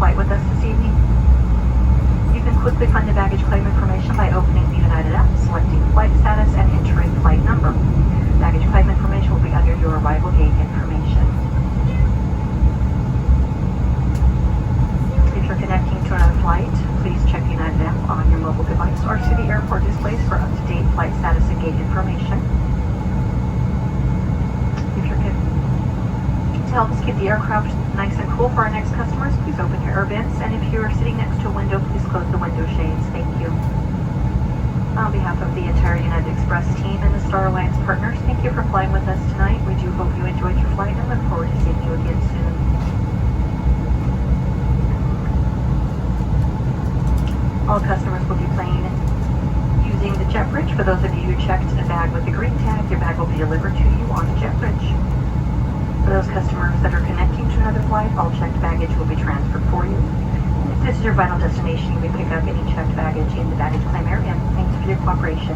flight with us this evening? You can quickly find the baggage claim information by opening the United app, selecting flight status, and entering flight number. Baggage claim information will be under your arrival gate information. If you're connecting to another flight, please check the United app on your mobile device or see the airport displays for up-to-date flight status and gate information. To help us keep the aircraft nice and cool for our next customers, please open your air vents, and if you are sitting next to a window, please close the window shades. Thank you. On behalf of the entire United Express team and the Star Alliance partners, thank you for flying with us tonight. We do hope you enjoyed your flight and look forward to seeing you again soon. All customers will be playing using the jet bridge. For those of you who checked a bag with the green tag, your bag will be delivered to you on the jet bridge. For those customers that are connecting to another flight, all checked baggage will be transferred for you. And if this is your final destination, you may pick up any checked baggage in the baggage claim area. Thanks for your cooperation.